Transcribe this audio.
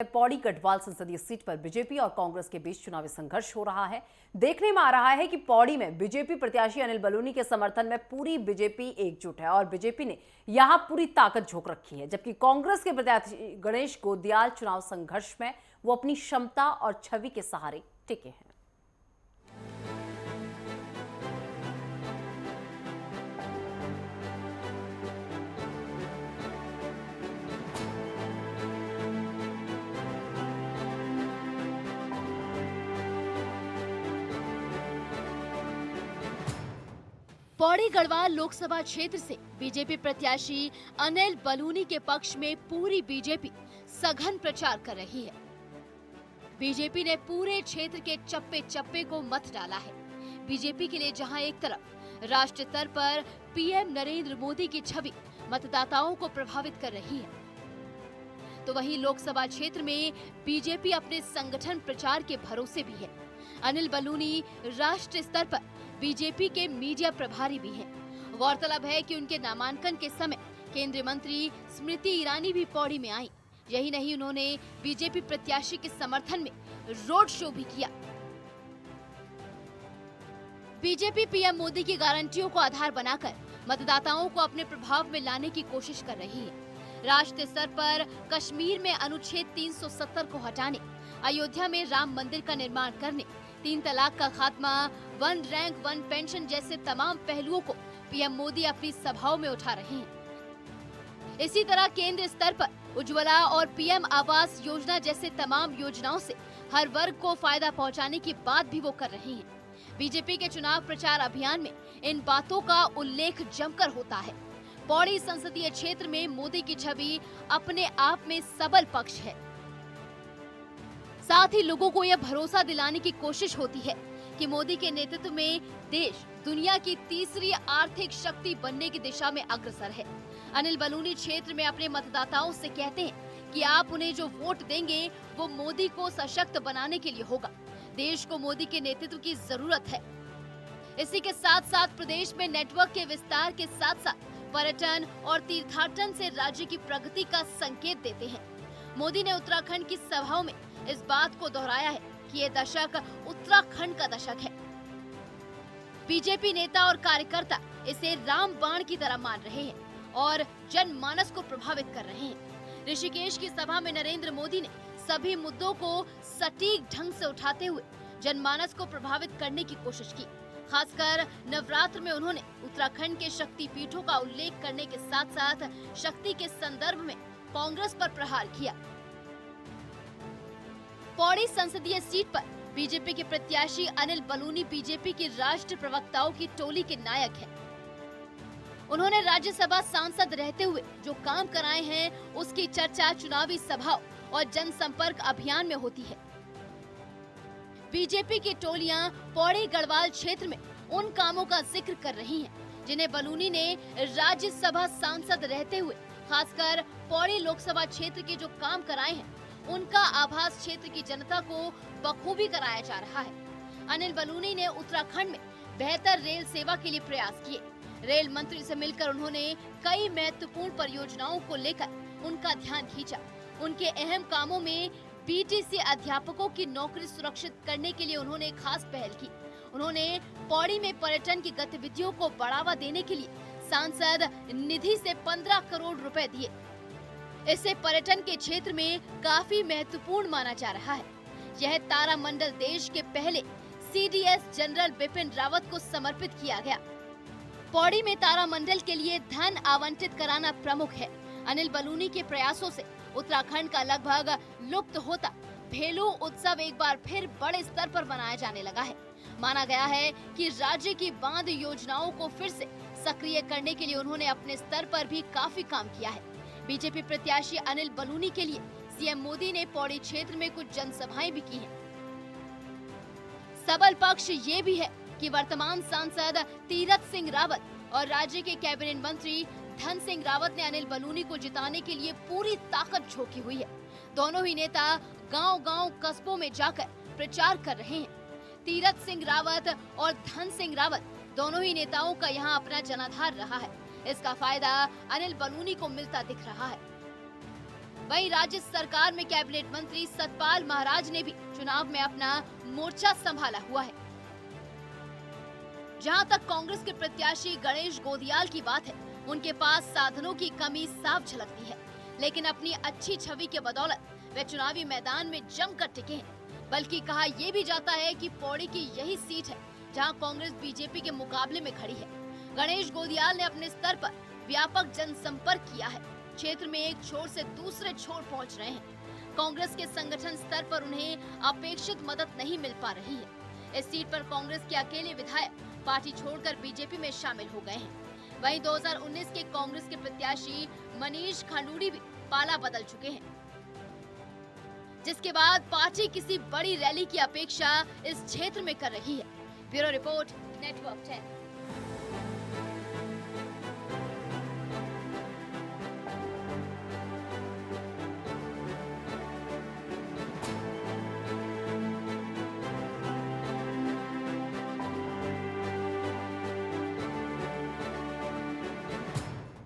पौड़ी गढ़वाल संसदीय सीट पर बीजेपी और कांग्रेस के बीच चुनावी संघर्ष हो रहा है। देखने में आ रहा है कि पौड़ी में बीजेपी प्रत्याशी अनिल बलूनी के समर्थन में पूरी बीजेपी एकजुट है और बीजेपी ने यहां पूरी ताकत झोंक रखी है, जबकि कांग्रेस के प्रत्याशी गणेश गोदियाल चुनाव संघर्ष में वो अपनी क्षमता और छवि के सहारे टिके हैं। पौड़ी गढ़वाल लोकसभा क्षेत्र से बीजेपी प्रत्याशी अनिल बलूनी के पक्ष में पूरी बीजेपी सघन प्रचार कर रही है। बीजेपी ने पूरे क्षेत्र के चप्पे चप्पे को मत डाला है। बीजेपी के लिए जहां एक तरफ राष्ट्रीय स्तर पर पीएम नरेंद्र मोदी की छवि मतदाताओं को प्रभावित कर रही है, तो वहीं लोकसभा क्षेत्र में बीजेपी अपने संगठन प्रचार के भरोसे भी है। अनिल बलूनी राष्ट्रीय स्तर पर बीजेपी के मीडिया प्रभारी भी हैं। गौरतलब है कि उनके नामांकन के समय केंद्रीय मंत्री स्मृति ईरानी भी पौड़ी में आई। यही नहीं, उन्होंने बीजेपी प्रत्याशी के समर्थन में रोड शो भी किया। बीजेपी पीएम मोदी की गारंटियों को आधार बनाकर मतदाताओं को अपने प्रभाव में लाने की कोशिश कर रही है। राष्ट्रीय स्तर पर कश्मीर में अनुच्छेद 370 को हटाने, अयोध्या में राम मंदिर का निर्माण करने, 3 तलाक का खात्मा, 1 रैंक 1 पेंशन जैसे तमाम पहलुओं को पीएम मोदी अपनी सभाओं में उठा रहे हैं। इसी तरह केंद्र स्तर पर उज्ज्वला और पीएम आवास योजना जैसे तमाम योजनाओं से हर वर्ग को फायदा पहुंचाने की बात भी वो कर रहे हैं। बीजेपी के चुनाव प्रचार अभियान में इन बातों का उल्लेख जमकर होता है। पौड़ी संसदीय क्षेत्र में मोदी की छवि अपने आप में सबल पक्ष है। साथ ही लोगों को यह भरोसा दिलाने की कोशिश होती है कि मोदी के नेतृत्व में देश दुनिया की तीसरी आर्थिक शक्ति बनने की दिशा में अग्रसर है। अनिल बलूनी क्षेत्र में अपने मतदाताओं से कहते हैं कि आप उन्हें जो वोट देंगे वो मोदी को सशक्त बनाने के लिए होगा। देश को मोदी के नेतृत्व की जरूरत है। इसी के साथ साथ प्रदेश में नेटवर्क के विस्तार के साथ साथ पर्यटन और तीर्थाटन से राज्य की प्रगति का संकेत देते हैं। मोदी ने उत्तराखंड की सभाओं में इस बात को दोहराया है कि ये दशक उत्तराखंड का दशक है। बीजेपी नेता और कार्यकर्ता इसे रामबाण की तरह मान रहे हैं और जनमानस को प्रभावित कर रहे हैं। ऋषिकेश की सभा में नरेंद्र मोदी ने सभी मुद्दों को सटीक ढंग से उठाते हुए जनमानस को प्रभावित करने की कोशिश की। खासकर नवरात्र में उन्होंने उत्तराखंड के शक्ति पीठों का उल्लेख करने के साथ साथ शक्ति के संदर्भ में कांग्रेस पर प्रहार किया। पौड़ी संसदीय सीट पर बीजेपी के प्रत्याशी अनिल बलूनी बीजेपी की राष्ट्रीय प्रवक्ताओं की टोली के नायक हैं। उन्होंने राज्यसभा सांसद रहते हुए जो काम कराए हैं उसकी चर्चा चुनावी सभाओं और जनसंपर्क अभियान में होती है। बीजेपी की टोलियां पौड़ी गढ़वाल क्षेत्र में उन कामों का जिक्र कर रही हैं जिन्हें बलूनी ने राज्यसभा सांसद रहते हुए खासकर पौड़ी लोकसभा क्षेत्र के जो काम कराए हैं उनका आभास क्षेत्र की जनता को बखूबी कराया जा रहा है। अनिल बलूनी ने उत्तराखंड में बेहतर रेल सेवा के लिए प्रयास किए। रेल मंत्री से मिलकर उन्होंने कई महत्वपूर्ण परियोजनाओं को लेकर उनका ध्यान खींचा। उनके अहम कामों में बीटीसी अध्यापकों की नौकरी सुरक्षित करने के लिए उन्होंने खास पहल की। उन्होंने पौड़ी में पर्यटन की गतिविधियों को बढ़ावा देने के लिए सांसद निधि से 15 करोड़ रुपए दिए। इससे पर्यटन के क्षेत्र में काफी महत्वपूर्ण माना जा रहा है। यह तारामंडल देश के पहले सीडीएस जनरल बिपिन रावत को समर्पित किया गया। पौड़ी में तारामंडल के लिए धन आवंटित कराना प्रमुख है। अनिल बलूनी के प्रयासों से उत्तराखंड का लगभग लुप्त होता भेलू उत्सव एक बार फिर बड़े स्तर पर मनाया जाने लगा है। माना गया है कि राज्य की बांध योजनाओं को फिर से सक्रिय करने के लिए उन्होंने अपने स्तर पर भी काफी काम किया है। बीजेपी प्रत्याशी अनिल बलूनी के लिए सीएम मोदी ने पौड़ी क्षेत्र में कुछ जनसभाएं भी की हैं। सबल पक्ष ये भी है कि वर्तमान सांसद तीरथ सिंह रावत और राज्य के कैबिनेट मंत्री धन सिंह रावत ने अनिल बलूनी को जिताने के लिए पूरी ताकत झोंकी हुई है। दोनों ही नेता गांव-गांव कस्बों में जाकर प्रचार कर रहे हैं। तीरथ सिंह रावत और धन सिंह रावत दोनों ही नेताओं का यहां अपना जनाधार रहा है। इसका फायदा अनिल बलूनी को मिलता दिख रहा है। वहीं राज्य सरकार में कैबिनेट मंत्री सतपाल महाराज ने भी चुनाव में अपना मोर्चा संभाला हुआ है। जहां तक कांग्रेस के प्रत्याशी गणेश गोदियाल की बात है, उनके पास साधनों की कमी साफ झलकती है, लेकिन अपनी अच्छी छवि के बदौलत वे चुनावी मैदान में जमकर टिके हैं। बल्कि कहा यह भी जाता है कि पौड़ी की यही सीट है जहां कांग्रेस बीजेपी के मुकाबले में खड़ी है। गणेश गोदियाल ने अपने स्तर पर व्यापक जनसंपर्क किया है, क्षेत्र में एक छोर से दूसरे छोर पहुंच रहे हैं। कांग्रेस के संगठन स्तर पर उन्हें अपेक्षित मदद नहीं मिल पा रही है। इस सीट पर कांग्रेस के अकेले विधायक पार्टी छोड़कर बीजेपी में शामिल हो गए हैं। वहीं 2019 के कांग्रेस के प्रत्याशी मनीष खंडूड़ी भी पाला बदल चुके हैं, जिसके बाद पार्टी किसी बड़ी रैली की अपेक्षा इस क्षेत्र में कर रही है। Bureau report, network 10।